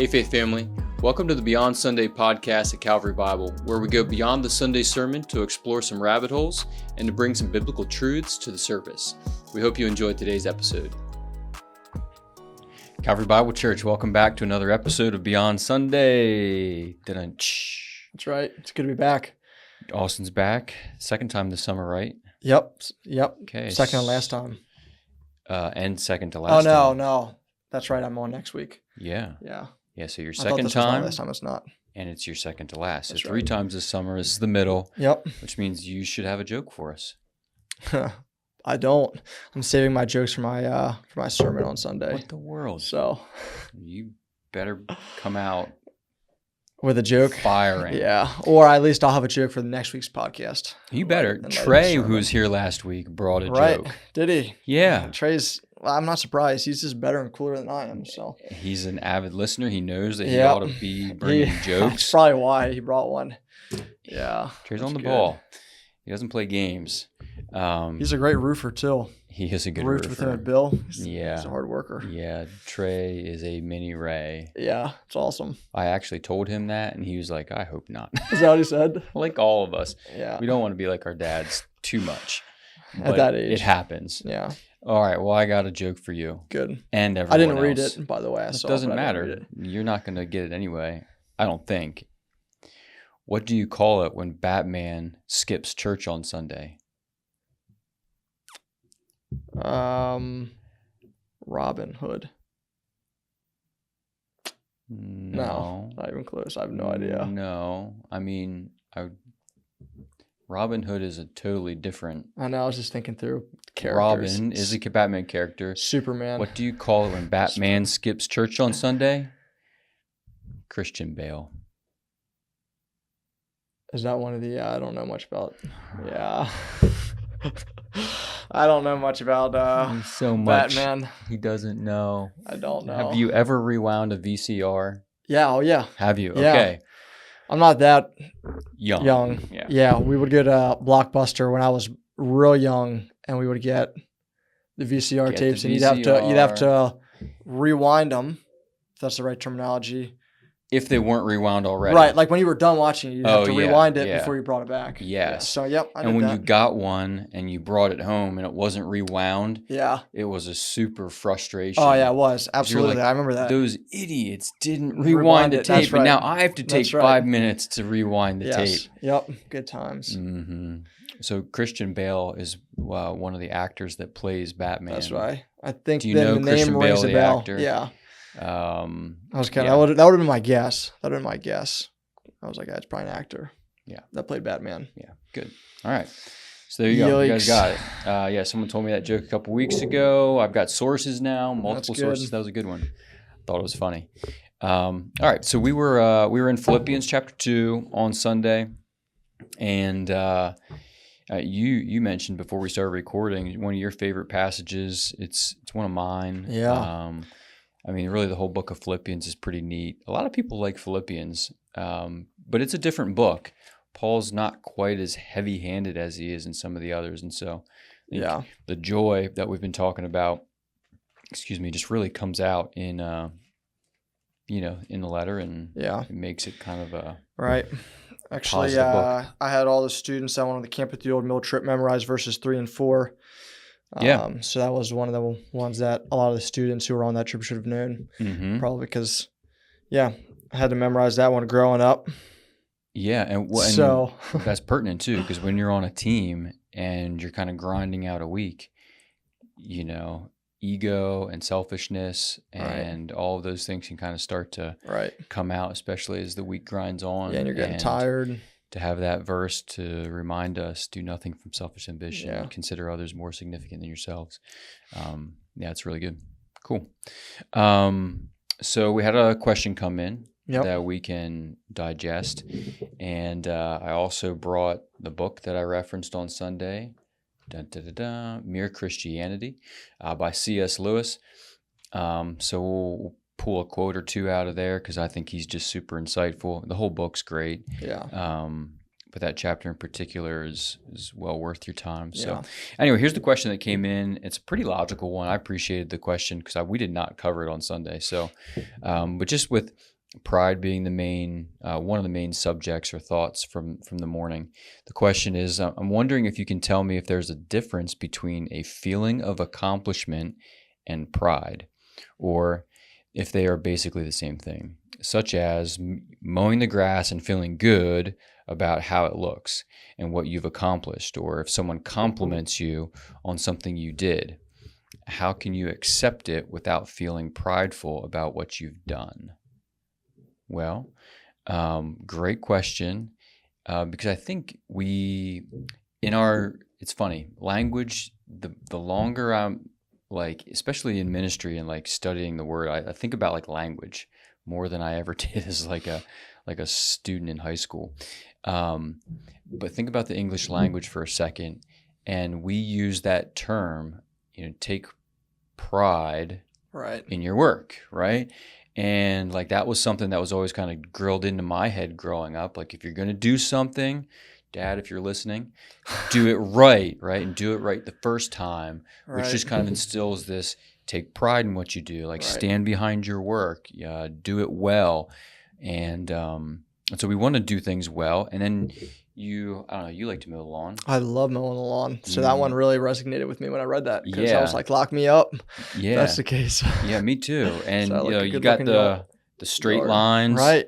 Hey Faith Family, welcome to the Beyond Sunday podcast at Calvary Bible, where we go beyond the Sunday sermon to explore some rabbit holes and to bring some biblical truths to the surface. We hope you enjoyed today's episode. Calvary Bible Church, welcome back to another episode of Beyond Sunday. That's right. It's good to be back. Austin's back. Second time this summer, right? Yep. Okay. Second and last time. And second to last time. Oh, no. That's right. I'm on next week. Yeah. Yeah, so your I thought second this was time. my last time. It's not. And it's your second to last. So That's three right. times this summer. This is the middle. Yep. Which means you should have a joke for us. I don't. I'm saving my jokes for my sermon on Sunday. What the world? So You better come out with a joke. firing. Yeah. Or at least I'll have a joke for the next week's podcast. You better. Than Trey, sermon. who was here last week, brought a Right. joke. Did he? Yeah. I'm not surprised. He's just better and cooler than I am. So He's an avid listener. He knows that he Yep. ought to be bringing That's jokes. probably why he brought one. Yeah. Trey's that's on the good. ball. He doesn't play games. He's a great roofer too. He is a good Roofed with him roofer. at Bill. He's Yeah. a hard worker. Yeah. Trey is a mini Ray. Yeah, it's awesome. I actually told him that, and he was like, I hope not. Is that what he said? Like all of us. Yeah. We don't want to be like our dads too much. At But that age. it happens. Yeah, All right. Well, I got a joke for you good. and everyone I didn't read else. it, by the way. I It saw doesn't but I didn't matter. read it. You're not going to get it anyway. I don't think. What do you call it when Batman skips church on Sunday? Robin Hood. No. Not even close. I have no idea. No. I mean, Robin Hood is a totally different. I know. I was just thinking through characters. Robin is a Batman character. Superman. What do you call it when Batman skips church on Sunday? Christian Bale. Is that one of the? I don't know much about. Yeah. I don't know much about So much Batman. he doesn't know. I don't know. Have you ever rewound a VCR? Yeah. Oh yeah. Have you? Yeah. Okay. I'm not that Young. Yeah, we would go to Blockbuster when I was real young, and we would get the VCR Get tapes, the and you'd have VCR. to rewind them. If that's the right terminology. If they weren't rewound already. Right, like when you were done watching, you'd have to yeah, rewind it yeah. before you brought it back. Yes. Yeah, so yep, I And did when that. you got one and you brought it home and it wasn't rewound, Yeah. it was a super frustration. Oh yeah, it was 'Cause you're absolutely. like, I remember that. Those idiots didn't Rewind rewind the it, that's tape, and now right. I have to take That's right. 5 minutes to rewind the Yes. tape. Yep. Good times. So Christian Bale is one of the actors that plays Batman. That's right. I think Do you then know the Christian name rings Bale, a the bell. actor? Yeah. Yeah. I was kind of that would have been my guess. That would have been my guess. I was like, that's probably an actor. Yeah. That played Batman. Yeah, good. All right. So there you go. You guys Yikes. got it. Yeah, someone told me that joke a couple weeks ago. I've got sources now, multiple good. sources. That was a good one. Thought it was funny. All right. So we were in Philippians chapter 2 on Sunday, and you mentioned before we started recording one of your favorite passages. It's one of mine. Yeah. I mean, really, the whole book of Philippians is pretty neat. A lot of people like Philippians, but it's a different book. Paul's not quite as heavy-handed as he is in some of the others, and so I think Yeah. the joy that we've been talking about, just really comes out in in the letter, and Yeah. it makes it kind of a Right. Actually, Positive book. I had all the students that went on the Camp at the Old Mill trip memorize verses 3 and 4. Yeah. So that was one of the ones that a lot of the students who were on that trip should have known, Mhm. probably because, I had to memorize that one growing up. Yeah, and So that's pertinent too, because when you're on a team and you're kind of grinding out a week, ego and selfishness and all of those things can kind of start to right. come out, especially as the week grinds on. Yeah, and you're getting tired. To have that verse to remind us, do nothing from selfish ambition, Yeah. consider others more significant than yourselves. It's really good. Cool. So we had a question come in Yep. that we can digest. And I also brought the book that I referenced on Sunday, Mere Christianity by C.S. Lewis. So we'll pull a quote or two out of there because I think he's just super insightful. The whole book's great. Yeah. that chapter in particular is well worth your time. So Yeah. anyway, here's the question that came in. It's a pretty logical one. I appreciated the question because we did not cover it on Sunday. So, but just with pride being the main one of the main subjects or thoughts from the morning, the question is, I'm wondering if you can tell me if there's a difference between a feeling of accomplishment and pride, or if they are basically the same thing, such as mowing the grass and feeling good about how it looks and what you've accomplished, or if someone compliments you on something you did, how can you accept it without feeling prideful about what you've done? Well, great question, because I think it's funny, language, the longer I'm like, especially in ministry and like studying the word, I think about like language more than I ever did as like a student in high school. But think about the English language for a second, and we use that term, take pride Right. in your work, right? And like that was something that was always kind of grilled into my head growing up. Like if you're going to do something, Dad, if you're listening, do it right, and do it right the first time, which Right. just kind of instills this, take pride in what you do, like Right. stand behind your work, do it well. And so we want to do things well. And then you like to mow the lawn. I love mowing the lawn. So that one really resonated with me when I read that, because I was Yeah. like, lock me up. Yeah. That's the case. Yeah, me too. And So I like a you got good-looking the straight yard. lines. Right.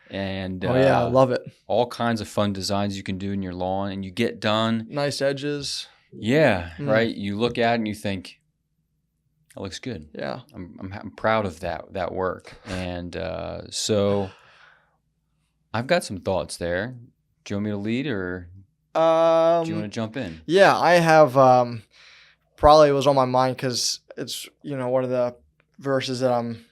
And Oh yeah, I love it. all kinds of fun designs you can do in your lawn, and you get done. Nice edges. Yeah, Mm. right. You look at it and you think, that looks good. Yeah. I'm proud of that work. And so I've got some thoughts there. Do you want me to lead, or do you want to jump in? Yeah, I have probably was on my mind because it's, one of the verses that I'm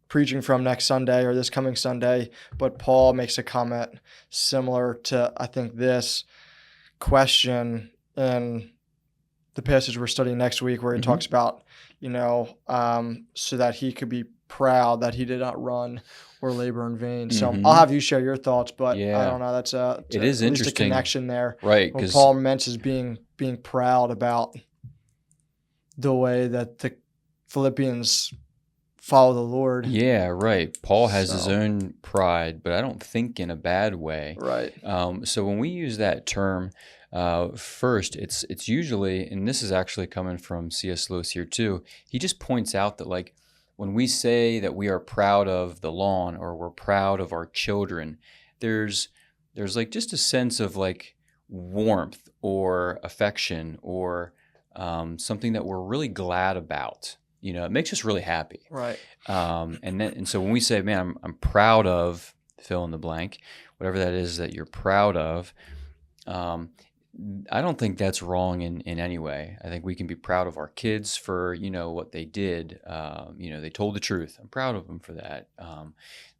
preaching from next Sunday or this coming Sunday, but Paul makes a comment similar to, I think, this question in the passage we're studying next week, where he talks about, so that he could be proud that he did not run or labor in vain. So I'll have you share your thoughts, but I don't know. That's it is at least interesting. a connection there, right? Because Paul mentions being proud about the way that the Philippians follow the Lord. Yeah, right. Paul has his own pride, but I don't think in a bad way. Right. So when we use that term, first, it's usually, and this is actually coming from C.S. Lewis here too, he just points out that like when we say that we are proud of the lawn or we're proud of our children, there's like just a sense of like warmth or affection or something that we're really glad about. It makes us really happy. Right. And so when we say, man, I'm proud of fill in the blank, whatever that is that you're proud of, I don't think that's wrong in any way. I think we can be proud of our kids for, what they did. They told the truth. I'm proud of them for that.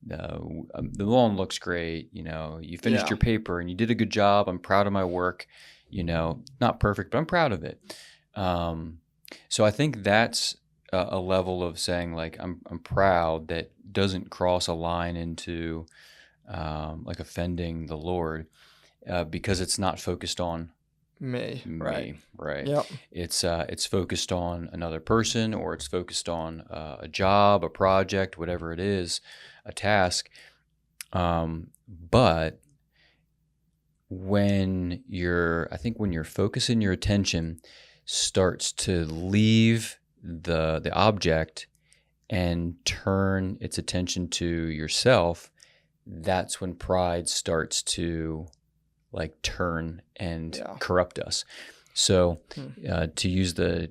The lawn looks great. You finished your paper and you did a good job. I'm proud of my work. Not perfect, but I'm proud of it. So I think that's a level of saying like I'm proud that doesn't cross a line into like offending the Lord, because it's not focused on me. Right. Yep. It's focused on another person, or it's focused on a job, a project, whatever it is, a task. But when your focus and your attention starts to leave the object and turn its attention to yourself, that's when pride starts to like turn and corrupt us. So to use the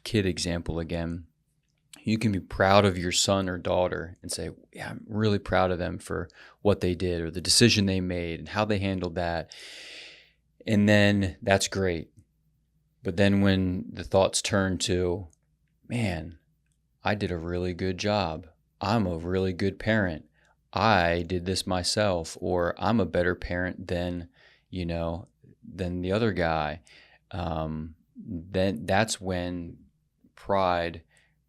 kid example again, you can be proud of your son or daughter and say, yeah, I'm really proud of them for what they did or the decision they made and how they handled that. And then that's great. But then when the thoughts turn to, man, I did a really good job. I'm a really good parent. I did this myself, or I'm a better parent than the other guy. Then that's when pride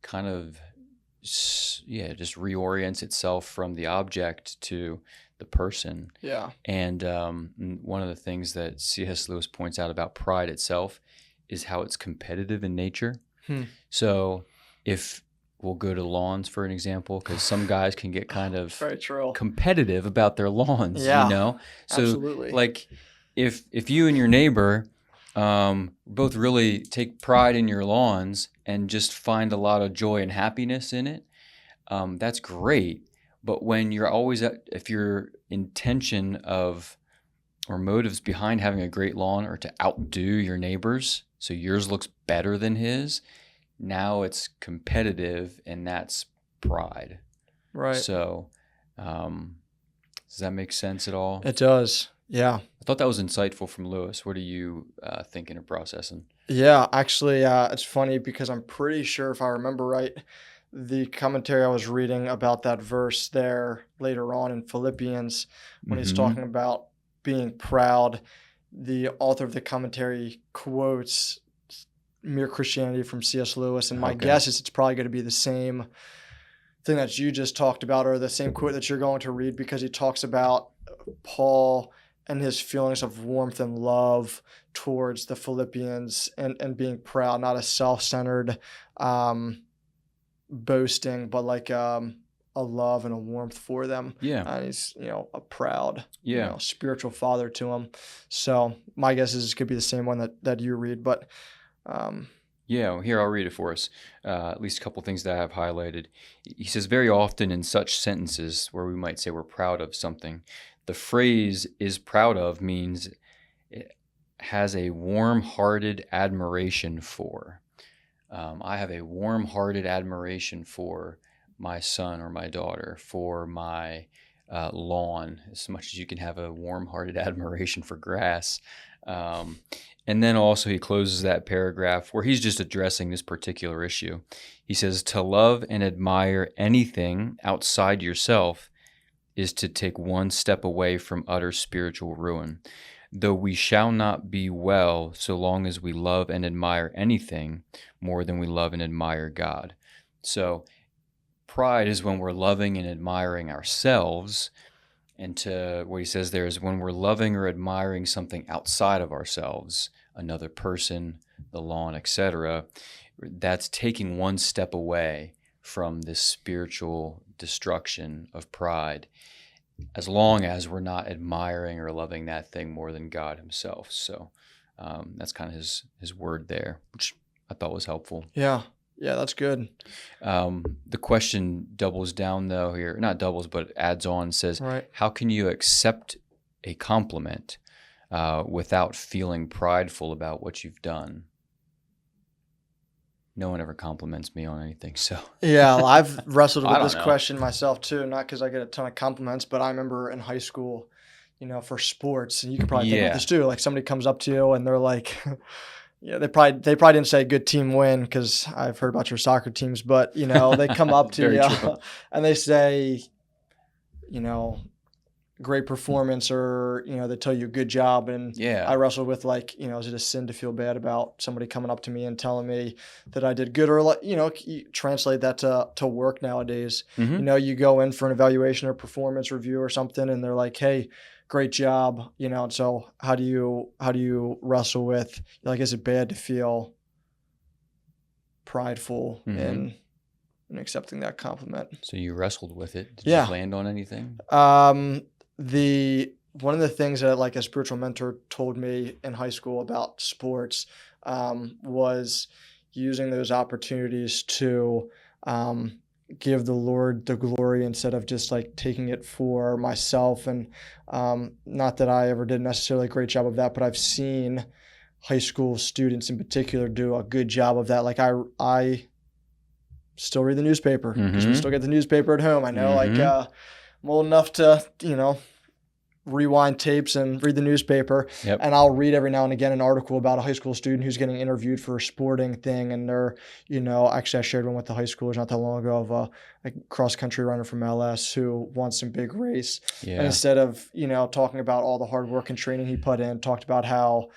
kind of, just reorients itself from the object to the person. Yeah. And one of the things that C.S. Lewis points out about pride itself is how it's competitive in nature. So if we'll go to lawns for an example, because some guys can get kind of Very true. competitive about their lawns, Yeah, So absolutely. like if you and your neighbor both really take pride in your lawns and just find a lot of joy and happiness in it, that's great. But when you're always if your intention of or motives behind having a great lawn are to outdo your neighbors, so yours looks better than his, now it's competitive, and that's pride. Right. So does that make sense at all? It does. Yeah. I thought that was insightful from Lewis. What are you thinking or processing? Yeah, actually, it's funny because I'm pretty sure, if I remember right, the commentary I was reading about that verse there later on in Philippians, when he's talking about being proud, the author of the commentary quotes Mere Christianity from C.S. Lewis, and my guess is it's probably going to be the same thing that you just talked about, or the same quote that you're going to read, because he talks about Paul and his feelings of warmth and love towards the Philippians, and being proud, not a self-centered boasting, but like a love and a warmth for them. Yeah. And he's, a proud, Yeah. spiritual father to them. So my guess is it could be the same one that you read, but yeah, here, I'll read it for us. At least a couple things that I have highlighted. He says, very often in such sentences where we might say we're proud of something, the phrase is proud of means it has a warm-hearted admiration for. I have a warm-hearted admiration for my son or my daughter, for my lawn, as much as you can have a warm-hearted admiration for grass. And then also he closes that paragraph where he's just addressing this particular issue. He says, to love and admire anything outside yourself is to take one step away from utter spiritual ruin. Though we shall not be well so long as we love and admire anything more than we love and admire God. So pride is when we're loving and admiring ourselves. And to what he says there is when we're loving or admiring something outside of ourselves, another person, the lawn, etc., that's taking one step away from this spiritual destruction of pride, as long as we're not admiring or loving that thing more than God himself. So that's kind of his word there, which I thought was helpful. Yeah, that's good. The question doubles down, though, here. Not doubles, but adds on, says, Right. How can you accept a compliment without feeling prideful about what you've done? No one ever compliments me on anything, so. Yeah, I've wrestled I with don't this know. question myself too, not because I get a ton of compliments, but I remember in high school, for sports, and you could probably think Yeah. about this too, like somebody comes up to you and they're like, yeah, they probably didn't say good team win, because I've heard about your soccer teams, but they come up to Very you true. and they say, great performance, or they tell you good job, and Yeah. I wrestled with is it a sin to feel bad about somebody coming up to me and telling me that I did good, or you translate that to work nowadays. Mhm. You go in for an evaluation or performance review or something, and they're like, hey, great job, and so how do you wrestle with, is it bad to feel prideful in accepting that compliment? So you wrestled with it. Did Yeah. you land on anything? One of the things that a spiritual mentor told me in high school about sports was using those opportunities to give the Lord the glory, instead of just taking it for myself. And not that I ever did necessarily a great job of that, but I've seen high school students in particular do a good job of that. I still read the newspaper, because we still get the newspaper at home. I know I'm old enough to, rewind tapes and read the newspaper. Yep. And I'll read every now and again an article about a high school student who's getting interviewed for a sporting thing. And they're, actually I shared one with the high schoolers not that long ago of a cross-country runner from LS who won some big race. Yeah. And instead of, talking about all the hard work and training he put in, talked about how,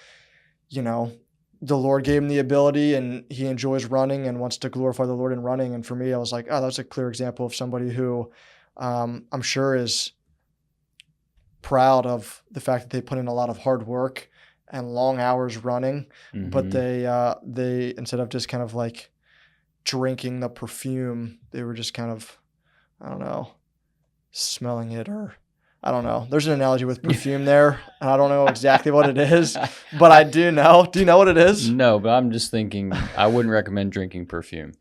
the Lord gave him the ability and he enjoys running and wants to glorify the Lord in running. And for me, I was like, oh, that's a clear example of somebody who I'm sure is proud of the fact that they put in a lot of hard work and long hours running, but Mm-hmm. they instead of just kind of like drinking the perfume, they were just kind of, I don't know, smelling it, or I don't know. There's an analogy with perfume there, and I don't know exactly what it is, but I do know. Do you know what it is? No, but I'm just thinking I wouldn't recommend drinking perfume.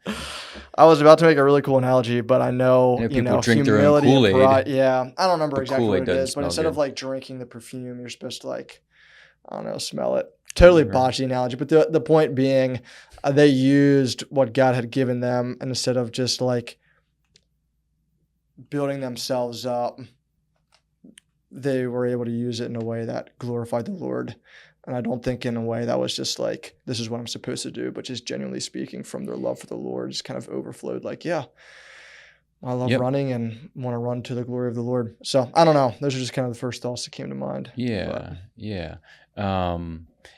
I was about to make a really cool analogy, but I I know, know people drink their own humility and Kool-Aid, pride. Yeah, I don't remember but exactly what Kool-Aid it doesn't is, but smell instead of good. like drinking the perfume, you're supposed to like, I don't know, smell it. Totally Right. botched the analogy, but the point being, they used what God had given them, and instead of just like building themselves up, they were able to use it in a way that glorified the Lord. And I don't think in a way that was just like, this is what I'm supposed to do, but just genuinely speaking from their love for the Lord, just kind of overflowed like, yeah, I love Yep. running and want to run to the glory of the Lord. So I don't know. Those are just kind of the first thoughts that came to mind. But Yeah.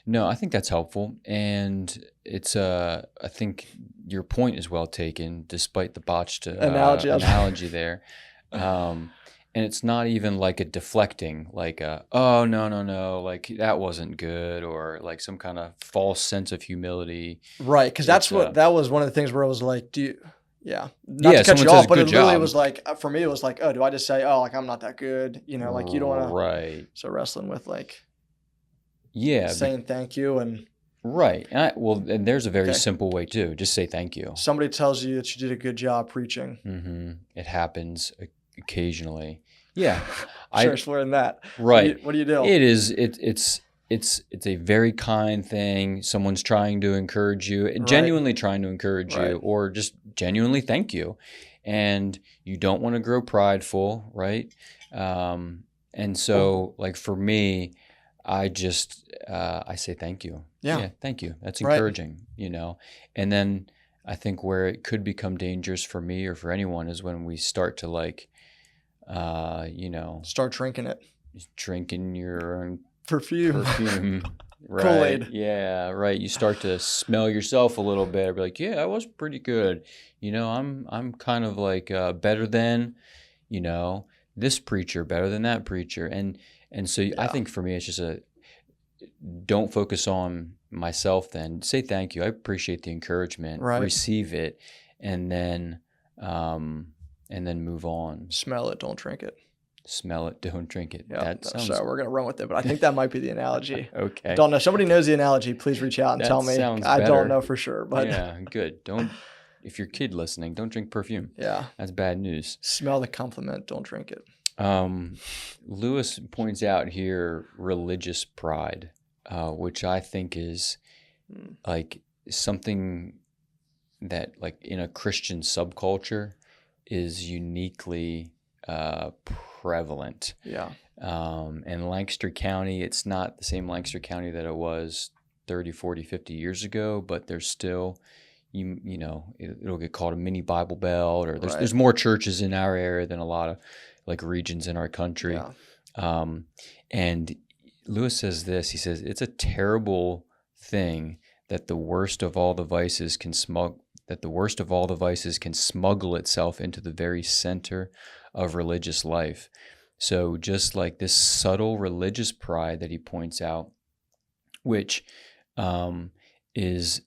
No, I think that's helpful, and it's I think your point is well taken, despite the botched analogy, I was analogy there. And it's not even like a deflecting, like oh no, like that wasn't good, or like some kind of false sense of humility. right. Because It's that was one of the things where I was like, not to cut someone you says off, but it good literally job, was like, for me, it was like, oh, do I just say, oh, like I'm not that good? Like you don't want to. right? So wrestling with like Yeah, saying thank you, and right. Well, and there's a very okay, simple way too. Just say thank you. somebody tells you that you did a good job preaching. It happens occasionally. Yeah, Sure, I swear in that. right. What do you do? It is. It's a very kind thing. Someone's trying to encourage you, Right. genuinely trying to encourage you, Right. or just genuinely thank you. And you don't want to grow prideful, right? And so, like for me, I just I say thank you. Yeah. Thank you. That's Right. encouraging, And then I think where it could become dangerous for me or for anyone is when we start to like, Start drinking it. drinking your own Perfume. perfume. Right. Kool-Aid. Yeah, right. You start to smell yourself a little bit. Be like, yeah, I was pretty good. I'm kind of like better than, this preacher, better than that preacher. And so I think for me it's just don't focus on myself then. Say thank you. I appreciate the encouragement. Right. Receive it, and then move on. Smell it, don't drink it. Smell it, don't drink it. Yeah. That sounds So we're gonna run with it, but I think that might be the analogy. okay. Don't know. Somebody knows the analogy. Please reach out and That tell me. sounds I better. don't know for sure, but Yeah, good. If your kid listening, don't drink perfume. yeah. That's bad news. Smell the compliment, don't drink it. Lewis points out here religious pride, which I think is like something that like in a Christian subculture is uniquely prevalent. Yeah. In Lancaster County, it's not the same Lancaster County that it was 30, 40, 50 years ago, but there's still, it'll get called a mini Bible Belt, or there's more churches in our area than a lot of like regions in our country. Yeah. And Lewis says this, he says, it's a terrible thing that the worst of all the vices can smuggle itself into the very center of religious life. So just like this subtle religious pride that he points out, which is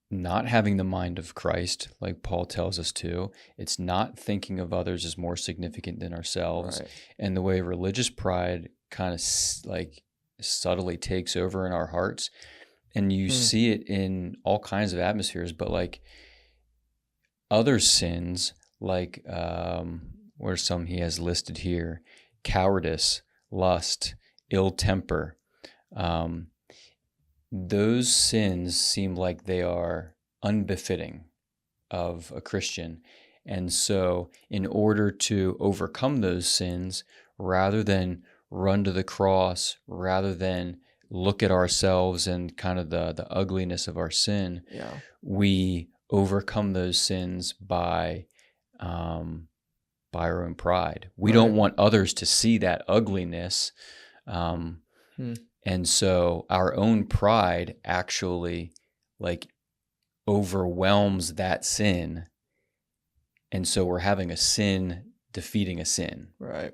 not having the mind of Christ, like Paul tells us to. It's not thinking of others as more significant than ourselves. Right. And the way religious pride kind of like subtly takes over in our hearts. And you see it in all kinds of atmospheres, but like other sins, like what are some he has listed here? Cowardice, lust, ill temper. Those sins seem like they are unbefitting of a Christian. And so in order to overcome those sins, rather than run to the cross, rather than look at ourselves and kind of the ugliness of our sin, we overcome those sins by our own pride. We don't want others to see that ugliness. And so our own pride actually like overwhelms that sin. And so we're having a sin defeating a sin. Right.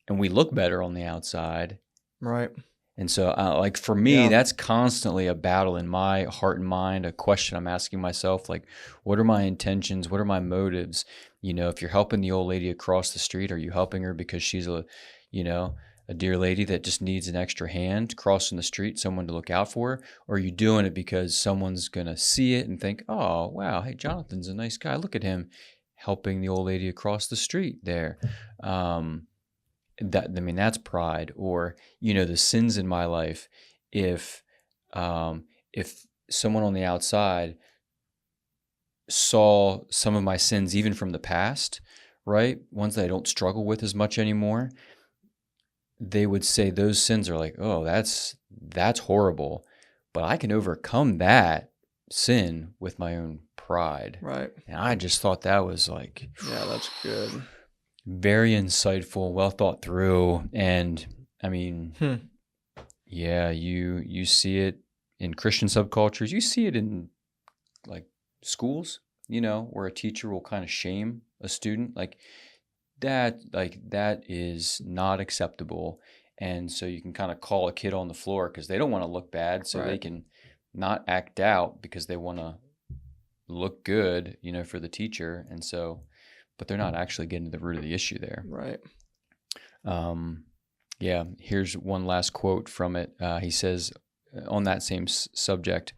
and we look better on the outside. Right. And so, like for me, Yeah. that's constantly a battle in my heart and mind, a question I'm asking myself, like, what are my intentions? What are my motives? If you're helping the old lady across the street, are you helping her because she's a dear lady that just needs an extra hand crossing the street, someone to look out for her? Or are you doing it because someone's going to see it and think, oh, wow, hey, Jonathan's a nice guy. Look at him helping the old lady across the street there. That's pride. Or the sins in my life. If someone on the outside saw some of my sins, even from the past, right, ones that I don't struggle with as much anymore, they would say those sins are like, oh, that's horrible, but I can overcome that sin with my own pride. Right. And I just thought that was like, Yeah, that's good. very insightful, well thought through. And I mean, yeah, you see it in Christian subcultures. You see it in like schools, where a teacher will kind of shame a student like that is not acceptable. And so you can kind of call a kid on the floor because they don't want to look bad, so they can not act out because they want to look good, for the teacher. And so, but they're not actually getting to the root of the issue there. Right. Yeah. Here's one last quote from it. He says on that same subject,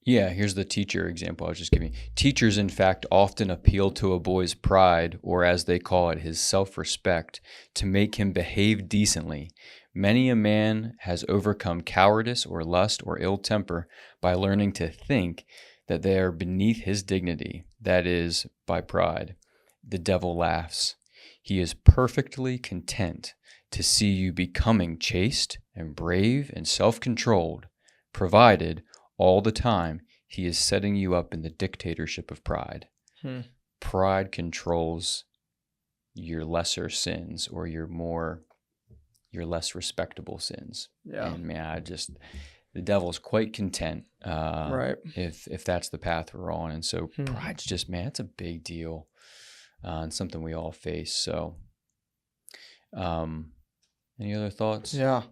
here's the teacher example I was just giving. Teachers, in fact, often appeal to a boy's pride, or as they call it, his self-respect, to make him behave decently. Many a man has overcome cowardice or lust or ill temper by learning to think that they are beneath his dignity, that is, by pride. The devil laughs. He is perfectly content to see you becoming chaste and brave and self-controlled, provided all the time he is setting you up in the dictatorship of pride. Pride controls your lesser sins or your less respectable sins. Yeah. And man, the devil's quite content if that's the path we're on. And so pride's just, man, it's a big deal and something we all face. So any other thoughts? Yeah.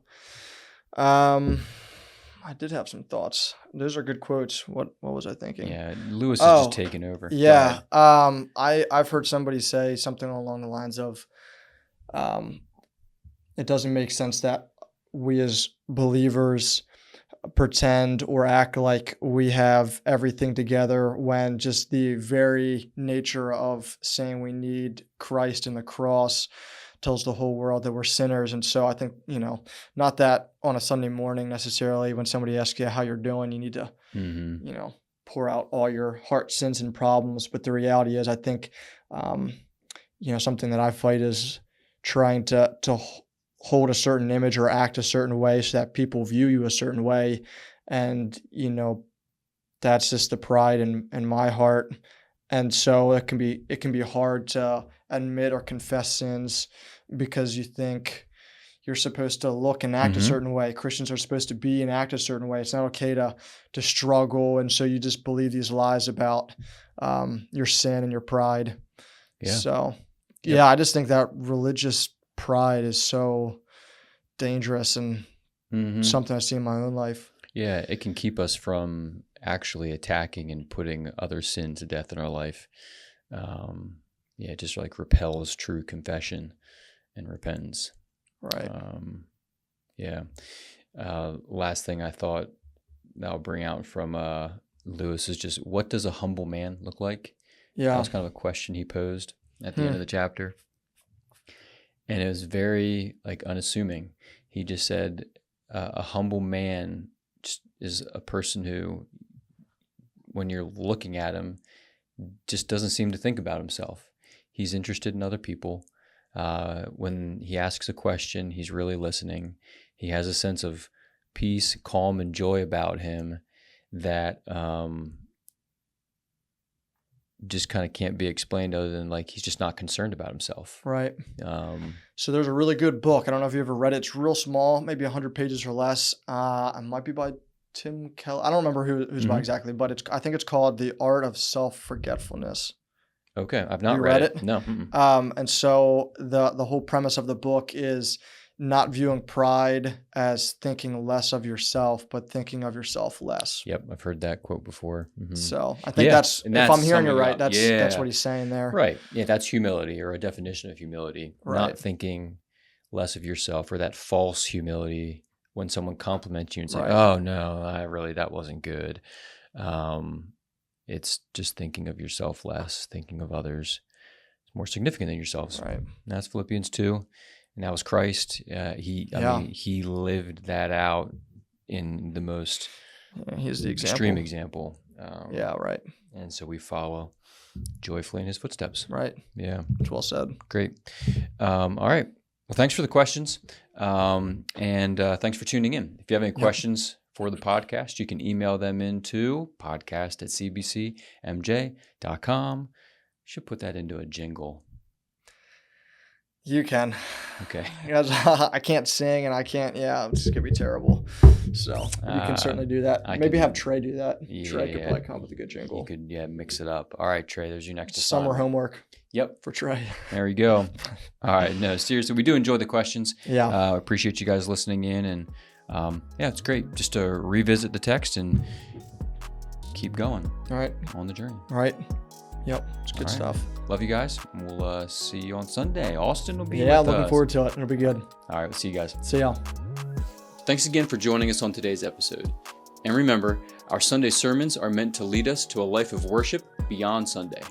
I did have some thoughts. Those are good quotes. What was I thinking? Yeah, Lewis is just taking over. Yeah. I've heard somebody say something along the lines of, it doesn't make sense that we as believers pretend or act like we have everything together when just the very nature of saying we need Christ and the cross tells the whole world that we're sinners. And so I think, not that on a Sunday morning necessarily when somebody asks you how you're doing, you need to, pour out all your heart sins and problems. But the reality is, I think, something that I fight is trying to hold a certain image or act a certain way so that people view you a certain way. And, that's just the pride in my heart. And so it can be hard to admit or confess sins because you think you're supposed to look and act a certain way. Christians are supposed to be and act a certain way. It's not okay to struggle. And so you just believe these lies about your sin and your pride. Yeah. So, I just think that religious pride is so dangerous and something I see in my own life. Yeah, it can keep us from actually attacking and putting other sin to death in our life. It just like repels true confession and repentance. Right. Last thing I thought that I'll bring out from Lewis is just, what does a humble man look like? Yeah. That was kind of a question he posed at the end of the chapter. And it was very unassuming. He just said, a humble man just is a person who, when you're looking at him, just doesn't seem to think about himself. He's interested in other people. When he asks a question, he's really listening. He has a sense of peace, calm, and joy about him that just kind of can't be explained other than he's just not concerned about himself. Right. So there's a really good book. I don't know if you ever read it. It's real small, maybe 100 pages or less. It might be by Tim Keller. I don't remember who's by exactly, but I think it's called The Art of Self-Forgetfulness. Okay, I've not You read read it. it? No. Mm-mm. And so the whole premise of the book is not viewing pride as thinking less of yourself, but thinking of yourself less. Yep, I've heard that quote before. Hmm. So I think Yeah, that's, and if that's I'm hearing you summing right, up. that's Yeah, what he's saying there. right. Yeah, that's humility, or a definition of humility. Right. Not thinking less of yourself, or that false humility when someone compliments you and say, Right. "Oh no, that wasn't good." It's just thinking of yourself less, thinking of others. It's more significant than yourselves. Right. And that's Philippians 2. And that was Christ. He lived that out in the most He's the extreme example. example. Yeah, right. And so we follow joyfully in his footsteps. Right. Yeah. That's well said. Great. All right. Well, thanks for the questions. And thanks for tuning in. If you have any questions for the podcast, you can email them into podcast@cbcmj.com. Should put that into a jingle. You can. Okay. Because I can't sing and I can't, it's going to be terrible. So you can certainly do that. Maybe have Trey do that. Trey could probably come up with a good jingle. You could, mix it up. All right, Trey, there's your next Summer assignment. homework. Yep. For Trey. There you go. All right. No, seriously, we do enjoy the questions. Yeah. I appreciate you guys listening in. And it's great just to revisit the text and keep going. All right. On the journey. All right. Yep. It's good stuff. Love you guys. We'll see you on Sunday. Austin will be with looking us. forward to it. It'll be good. All right. We'll see you guys. See y'all. Thanks again for joining us on today's episode. And remember, our Sunday sermons are meant to lead us to a life of worship beyond Sunday.